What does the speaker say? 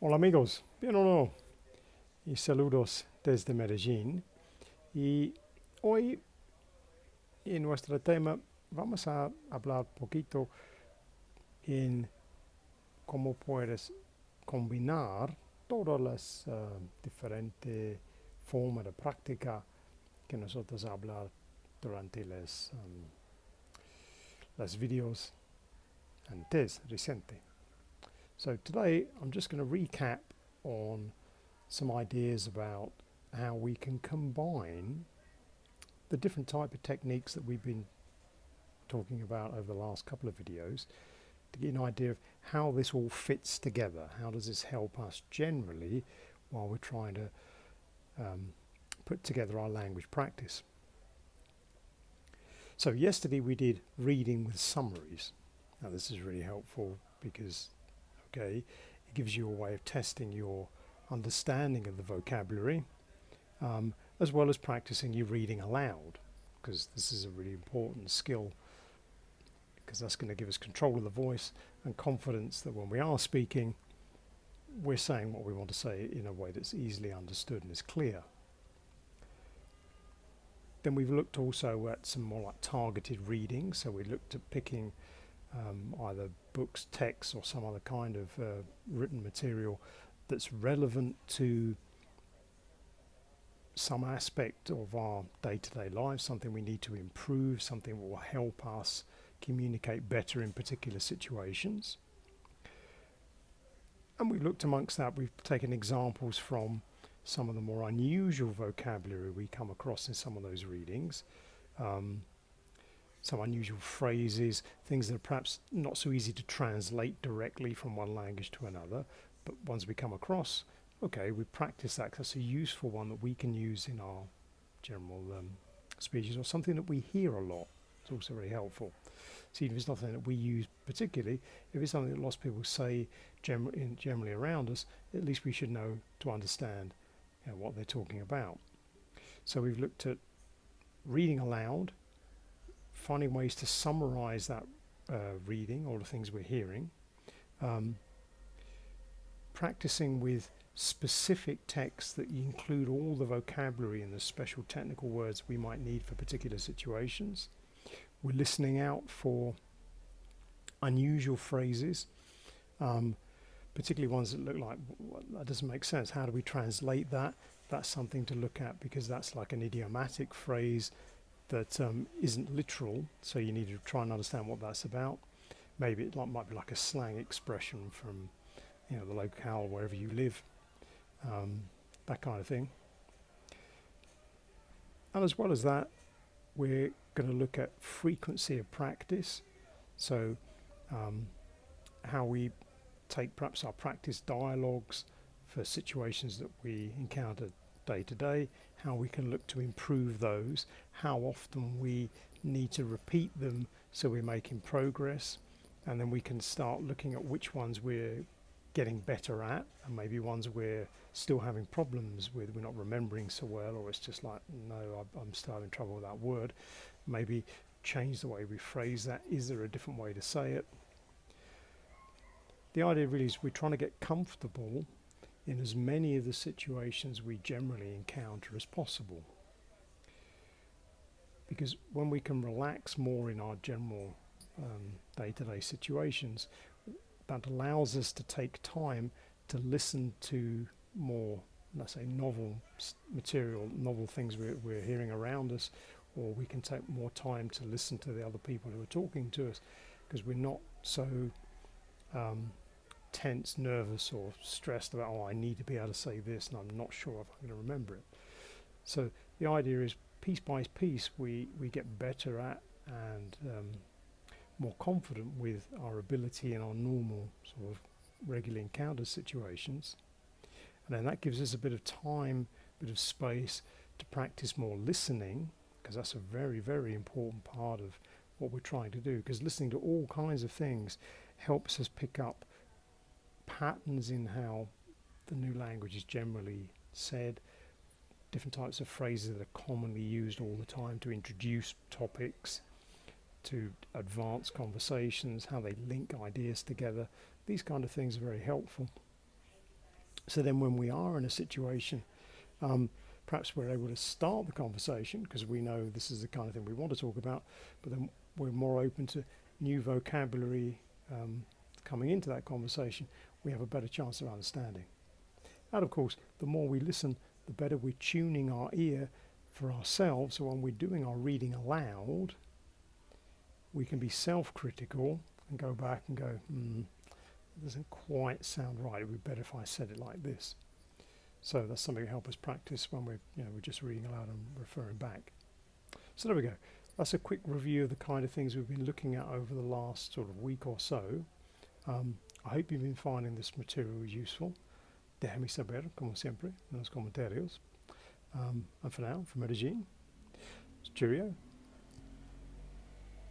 Hola amigos, bien o no, y saludos desde Medellín. Y hoy en nuestro tema vamos a hablar poquito en cómo puedes combinar todas las diferentes formas de práctica que nosotros hablar durante las videos antes reciente. So today I'm just going to recap on some ideas about how we can combine the different type of techniques that we've been talking about over the last couple of videos to get an idea of how this all fits together. How does this help us generally while we're trying to put together our language practice? So yesterday we did reading with summaries. Now this is really helpful because, okay, it gives you a way of testing your understanding of the vocabulary, as well as practicing your reading aloud, because this is a really important skill, because that's going to give us control of the voice and confidence that when we are speaking, we're saying what we want to say in a way that's easily understood and is clear. Then we've looked also at some more like targeted reading, so we looked at picking either books, texts, or some other kind of written material that's relevant to some aspect of our day-to-day lives, something we need to improve, something that will help us communicate better in particular situations. And we looked amongst that, we've taken examples from some of the more unusual vocabulary we come across in some of those readings, some unusual phrases, things that are perhaps not so easy to translate directly from one language to another, but ones we come across, okay, we practice that because that's a useful one that we can use in our general speeches, or something that we hear a lot. It's also very helpful. So even if it's nothing that we use particularly, if it's something that lots of people say generally around us, at least we should know to understand what they're talking about. So we've looked at reading aloud, finding ways to summarize that reading or the things we're hearing, practicing with specific texts that include all the vocabulary and the special technical words we might need for particular situations. We're listening out for unusual phrases, particularly ones that look like, that doesn't make sense. How do we translate that? That's something to look at, because that's like an idiomatic phrase that isn't literal, so you need to try and understand what that's about. Maybe it might be like a slang expression from the locale wherever you live, that kind of thing. And as well as that, we're going to look at frequency of practice, so how we take perhaps our practice dialogues for situations that we encounter day to day, how we can look to improve those, how often we need to repeat them so we're making progress, and then we can start looking at which ones we're getting better at, and maybe ones we're still having problems with, we're not remembering so well, or it's just like, no, I'm still having trouble with that word. Maybe change the way we phrase that. Is there a different way to say it? The idea really is we're trying to get comfortable in as many of the situations we generally encounter as possible. Because when we can relax more in our general day-to-day situations, that allows us to take time to listen to more, let's say, novel material, novel things we're hearing around us, or we can take more time to listen to the other people who are talking to us, because we're not so tense, nervous, or stressed about, oh, I need to be able to say this and I'm not sure if I'm going to remember it. So the idea is piece by piece we get better at and more confident with our ability in our normal sort of regular encounter situations, and then that gives us a bit of time, a bit of space to practice more listening, because that's a very, very important part of what we're trying to do, because listening to all kinds of things helps us pick up patterns in how the new language is generally said, different types of phrases that are commonly used all the time to introduce topics, to advance conversations, how they link ideas together. These kind of things are very helpful. So then when we are in a situation, perhaps we're able to start the conversation because we know this is the kind of thing we want to talk about, but then we're more open to new vocabulary coming into that conversation. We have a better chance of understanding. And of course, the more we listen, the better we're tuning our ear for ourselves. So when we're doing our reading aloud, we can be self-critical and go back and go, it doesn't quite sound right. It would be better if I said it like this. So that's something to help us practice when we're just reading aloud and referring back. So there we go. That's a quick review of the kind of things we've been looking at over the last sort of week or so. I hope you've been finding this material useful. Déjame saber, como siempre, en los comentarios. And for now, from Medellin, it's Cheerio.